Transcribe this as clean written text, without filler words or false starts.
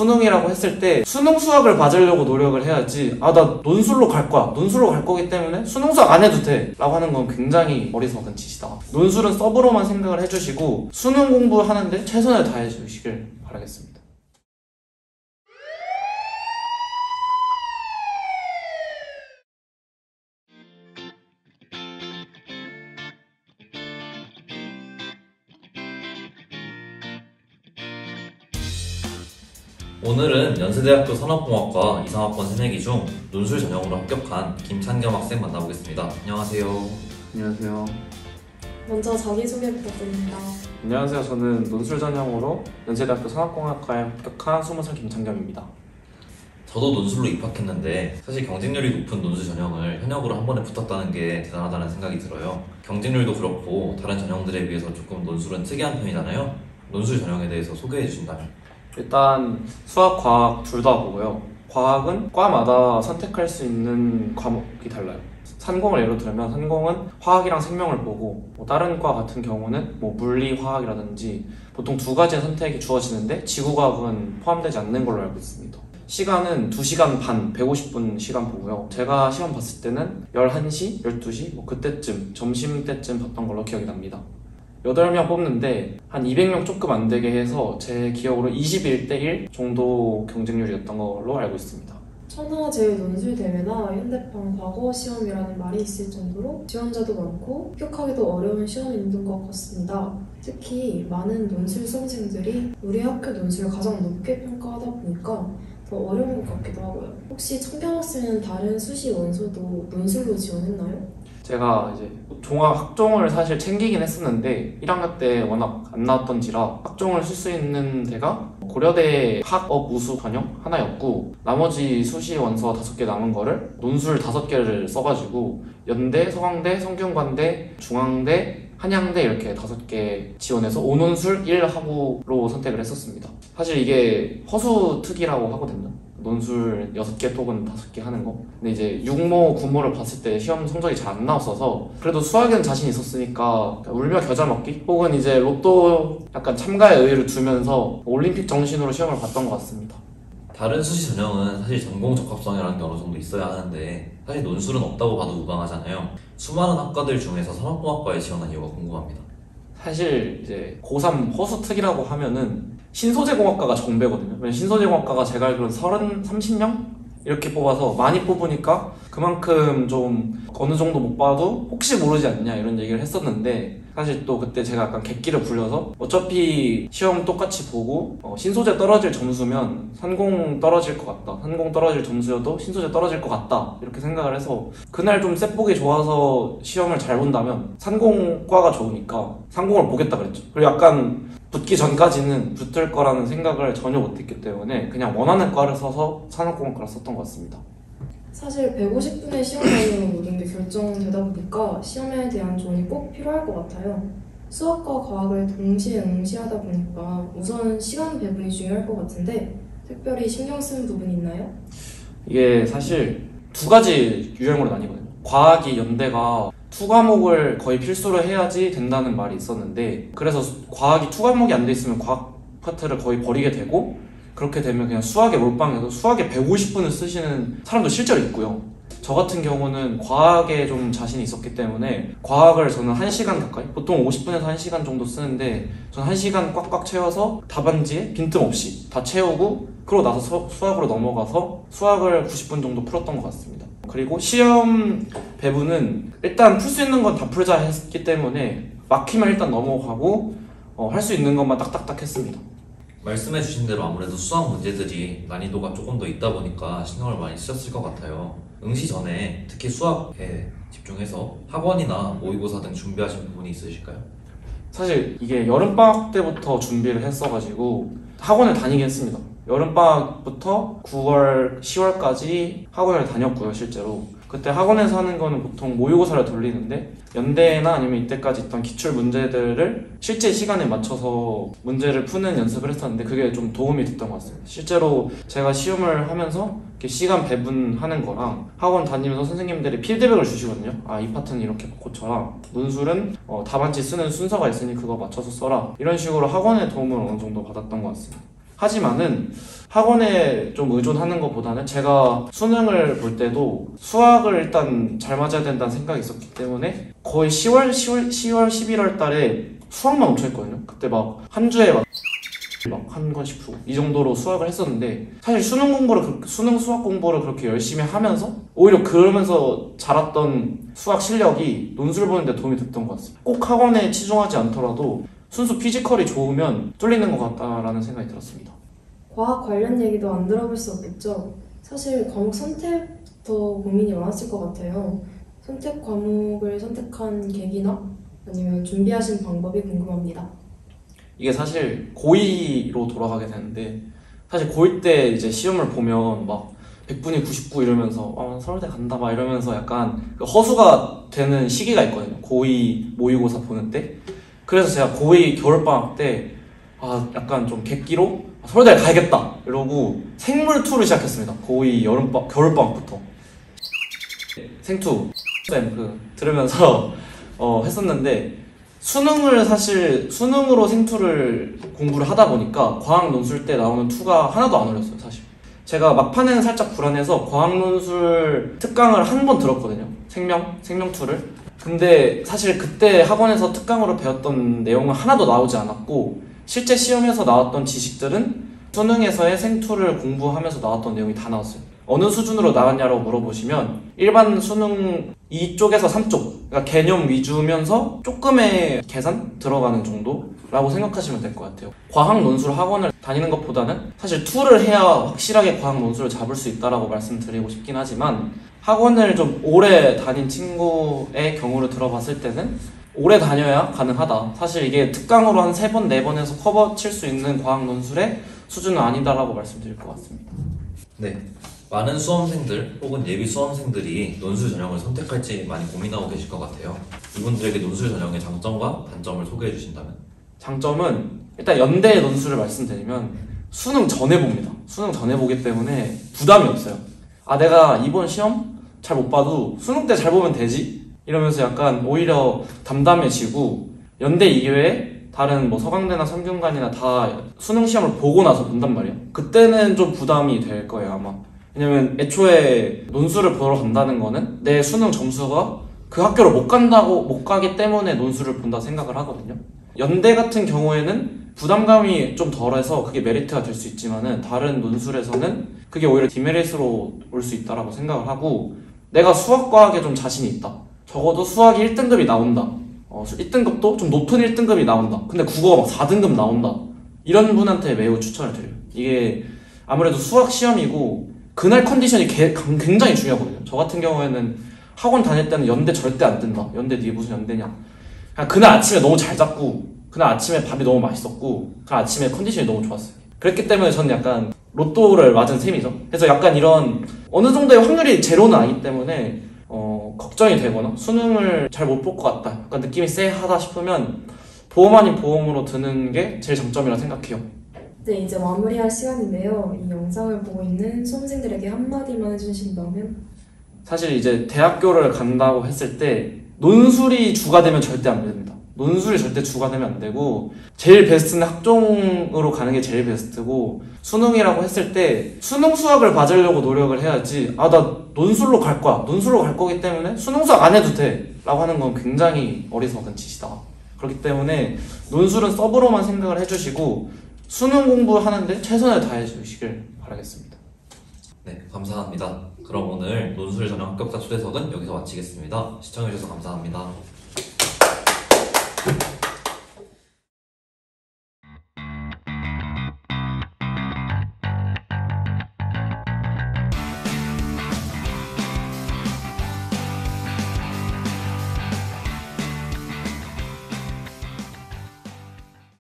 수능이라고 했을 때 수능 수학을 맞으려고 노력을 해야지 나 논술로 갈 거야, 논술로 갈 거기 때문에 수능 수학 안 해도 돼 라고 하는 건 굉장히 어리석은 짓이다. 논술은 서브로만 생각을 해주시고 수능 공부하는데 최선을 다해 주시길 바라겠습니다. 오늘은 연세대학교 산업공학과 이상학번 새내기 중 논술 전형으로 합격한 김찬겸 학생 만나보겠습니다. 안녕하세요. 안녕하세요. 먼저 자기소개 부탁드립니다. 안녕하세요. 저는 논술 전형으로 연세대학교 산업공학과에 합격한 20살 김찬겸입니다. 저도 논술로 입학했는데 사실 경쟁률이 높은 논술 전형을 현역으로 한 번에 붙었다는 게 대단하다는 생각이 들어요. 경쟁률도 그렇고 다른 전형들에 비해서 조금 논술은 특이한 편이잖아요. 논술 전형에 대해서 소개해 주신다면? 일단 수학, 과학 둘 다 보고요. 과학은 과마다 선택할 수 있는 과목이 달라요. 산공을 예로 들면 산공은 화학이랑 생명을 보고 다른 과 같은 경우는 물리, 화학이라든지 보통 두 가지의 선택이 주어지는데 지구과학은 포함되지 않는 걸로 알고 있습니다. 시간은 2시간 반, 150분 시간 보고요. 제가 시험 봤을 때는 11시, 12시 그때쯤 점심때쯤 봤던 걸로 기억이 납니다. 8명 뽑는데 한 200명 조금 안 되게 해서 제 기억으로 21대 1 정도 경쟁률이었던 걸로 알고 있습니다. 천하제일논술대회나 현대판 과거시험이라는 말이 있을 정도로 지원자도 많고 합격하기도 어려운 시험인 것 같습니다. 특히 많은 논술 수험생들이 우리 학교 논술을 가장 높게 평가하다 보니까 더 어려운 것 같기도 하고요. 혹시 찬겸 학생은 다른 수시 원서도 논술로 지원했나요? 제가 이제 종합 학종을 사실 챙기긴 했었는데 1학년 때 워낙 안 나왔던지라 학종을 쓸 수 있는 데가 고려대 학업 우수 전형 하나였고 나머지 수시 원서 5개 남은 거를 논술 5개를 써가지고 연대, 서강대, 성균관대, 중앙대, 한양대 이렇게 5개 지원해서 5논술 1학우로 선택을 했었습니다. 사실 이게 허수특이라고 하거든요. 논술 6개 혹은 5개 하는 거. 근데 이제 6모, 9모를 봤을 때 시험 성적이 잘 안 나왔어서 그래도 수학에는 자신 있었으니까 울며 겨자 먹기? 혹은 이제 로또 약간 참가의 의의를 두면서 올림픽 정신으로 시험을 봤던 것 같습니다. 다른 수시 전형은 사실 전공 적합성이라는 게 어느 정도 있어야 하는데 사실 논술은 없다고 봐도 무방하잖아요. 수많은 학과들 중에서 산업공학과에 지원한 이유가 궁금합니다. 사실 이제 고3 허수특이라고 하면은 신소재공학과가 정배거든요. 왜냐면 신소재공학과가 제가 알기로는 30명? 이렇게 뽑아서 많이 뽑으니까 그만큼 좀 어느 정도 못 봐도 혹시 모르지 않냐 이런 얘기를 했었는데 사실 또 그때 제가 약간 객기를 불려서 어차피 시험 똑같이 보고 신소재 떨어질 점수면 산공 떨어질 것 같다, 산공 떨어질 점수여도 신소재 떨어질 것 같다 이렇게 생각을 해서 그날 좀 셋보기 좋아서 시험을 잘 본다면 산공과가 좋으니까 산공을 보겠다 그랬죠. 그리고 약간 붙기 전까지는 붙을 거라는 생각을 전혀 못했기 때문에 그냥 원하는 과를 써서 산업공학과를 썼던 것 같습니다. 사실 150분의 시험內容모든 게 결정되다 보니까 시험에 대한 조언이 꼭 필요할 것 같아요. 수학과 과학을 동시에 응시하다 보니까 우선 시간 배분이 중요할 것 같은데 특별히 신경 쓰는 부분이 있나요? 이게 사실 두 가지 유형으로 나뉘거든요. 과학이 연대가 2과목을 거의 필수로 해야지 된다는 말이 있었는데 그래서 과학이 2과목이 안 돼 있으면 과학 파트를 거의 버리게 되고 그렇게 되면 그냥 수학에 몰빵해서 수학에 150분을 쓰시는 사람도 실제로 있고요. 저 같은 경우는 과학에 좀 자신이 있었기 때문에 과학을 저는 1시간 가까이 보통 50분에서 1시간 정도 쓰는데 저는 1시간 꽉꽉 채워서 답안지에 빈틈없이 다 채우고 그러고 나서 수학으로 넘어가서 수학을 90분 정도 풀었던 것 같습니다. 그리고 시험 배분은 일단 풀 수 있는 건 다 풀자 했기 때문에 막히면 일단 넘어가고 할 수 있는 것만 딱딱딱 했습니다. 말씀해 주신 대로 아무래도 수학 문제들이 난이도가 조금 더 있다 보니까 신경을 많이 쓰셨을 것 같아요. 응시 전에 특히 수학에 집중해서 학원이나 모의고사 등 준비하신 부분이 있으실까요? 사실 이게 여름방학 때부터 준비를 했어가지고 학원을 다니긴 했습니다. 여름방학부터 9월, 10월까지 학원을 다녔고요, 실제로. 그때 학원에서 하는 거는 보통 모의고사를 돌리는데 연대나 아니면 이때까지 있던 기출 문제들을 실제 시간에 맞춰서 문제를 푸는 연습을 했었는데 그게 좀 도움이 됐던 것 같습니다. 실제로 제가 시험을 하면서 이렇게 시간 배분하는 거랑 학원 다니면서 선생님들이 피드백을 주시거든요. 이 파트는 이렇게 고쳐라, 논술은 답안지 쓰는 순서가 있으니 그거 맞춰서 써라, 이런 식으로 학원의 도움을 어느 정도 받았던 것 같습니다. 하지만은 학원에 좀 의존하는 것보다는 제가 수능을 볼 때도 수학을 일단 잘 맞아야 된다는 생각이 있었기 때문에 거의 10월, 11월 달에 수학만 엄청 했거든요. 그때 막 한 주에 막 한 권씩 풀고 이 정도로 수학을 했었는데 사실 수능 수학 공부를 그렇게 열심히 하면서 오히려 그러면서 자랐던 수학 실력이 논술 보는데 도움이 됐던 것 같습니다. 꼭 학원에 치중하지 않더라도 순수 피지컬이 좋으면 뚫리는 것 같다라는 생각이 들었습니다. 과학 관련 얘기도 안 들어볼 수 없겠죠? 사실 과목 선택부터 고민이 많았을 것 같아요. 선택 과목을 선택한 계기나 아니면 준비하신 방법이 궁금합니다. 이게 사실 고2로 돌아가게 되는데 사실 고2 때 이제 시험을 보면 막 100분이 99 이러면서 서울대 간다 막 이러면서 약간 허수가 되는 시기가 있거든요. 고2 모의고사 보는 때. 그래서 제가 고2 겨울방학 때 약간 좀 객기로 서울대 가야겠다 이러고 생물2를 시작했습니다. 고2 겨울방학부터 생투 들으면서 했었는데 수능으로 생투를 공부를 하다 보니까 과학 논술 때 나오는 투가 하나도 안 어렸어요. 사실 제가 막판에는 살짝 불안해서 과학 논술 특강을 한 번 들었거든요. 생명투를. 근데 사실 그때 학원에서 특강으로 배웠던 내용은 하나도 나오지 않았고 실제 시험에서 나왔던 지식들은 수능에서의 생투를 공부하면서 나왔던 내용이 다 나왔어요. 어느 수준으로 나왔냐고 물어보시면 일반 수능 2쪽에서 3쪽, 그러니까 개념 위주면서 조금의 계산 들어가는 정도라고 생각하시면 될 것 같아요. 과학 논술 학원을 다니는 것보다는 사실 투를 해야 확실하게 과학 논술을 잡을 수 있다라고 말씀드리고 싶긴 하지만 학원을 좀 오래 다닌 친구의 경우를 들어봤을 때는 오래 다녀야 가능하다. 사실 이게 특강으로 한 3번, 4번 해서 커버 칠 수 있는 과학 논술의 수준은 아니다라고 말씀드릴 것 같습니다. 네. 많은 수험생들 혹은 예비 수험생들이 논술 전형을 선택할지 많이 고민하고 계실 것 같아요. 이분들에게 논술 전형의 장점과 단점을 소개해 주신다면? 장점은 일단 연대 논술을 말씀드리면 수능 전에 봅니다. 수능 전에 보기 때문에 부담이 없어요. 내가 이번 시험 잘 못 봐도 수능 때 잘 보면 되지? 이러면서 약간 오히려 담담해지고 연대 이외에 다른 서강대나 성균관이나 다 수능 시험을 보고 나서 본단 말이에요. 그때는 좀 부담이 될 거예요, 아마. 왜냐면 애초에 논술을 보러 간다는 거는 내 수능 점수가 그 학교를 못 가기 때문에 논술을 본다 생각을 하거든요. 연대 같은 경우에는 부담감이 좀 덜해서 그게 메리트가 될 수 있지만은 다른 논술에서는 그게 오히려 디메리트로 올 수 있다라고 생각을 하고 내가 수학과학에 좀 자신이 있다. 적어도 수학이 1등급이 나온다. 1등급도 좀 높은 1등급이 나온다. 근데 국어가 막 4등급 나온다. 이런 분한테 매우 추천을 드려요. 이게 아무래도 수학 시험이고 그날 컨디션이 굉장히 중요하거든요. 저 같은 경우에는 학원 다닐 때는 연대 절대 안 뜬다. 연대 니 무슨 연대냐. 그냥 그날 아침에 너무 잘 잤고 그날 아침에 밥이 너무 맛있었고 그날 아침에 컨디션이 너무 좋았어요. 그랬기 때문에 저는 약간 로또를 맞은 셈이죠. 그래서 약간 이런 어느 정도의 확률이 제로는 아니기 때문에 걱정이 되거나 수능을 잘 못 볼 것 같다. 약간 느낌이 쎄하다 싶으면 보험 아닌 보험으로 드는 게 제일 장점이라 생각해요. 네, 이제 마무리할 시간인데요. 이 영상을 보고 있는 수험생들에게 한마디만 해주신다면? 사실 이제 대학교를 간다고 했을 때 논술이 주가 되면 절대 안 됩니다. 논술이 절대 주가 되면 안 되고 제일 베스트는 학종으로 가는 게 제일 베스트고 수능이라고 했을 때 수능 수학을 맞으려고 노력을 해야지 나 논술로 갈 거야. 논술로 갈 거기 때문에 수능 수학 안 해도 돼 라고 하는 건 굉장히 어리석은 짓이다. 그렇기 때문에 논술은 서브로만 생각을 해주시고 수능 공부하는데 최선을 다해 주시길 바라겠습니다. 네, 감사합니다. 그럼 오늘 논술 전형 합격자 초대석은 여기서 마치겠습니다. 시청해주셔서 감사합니다.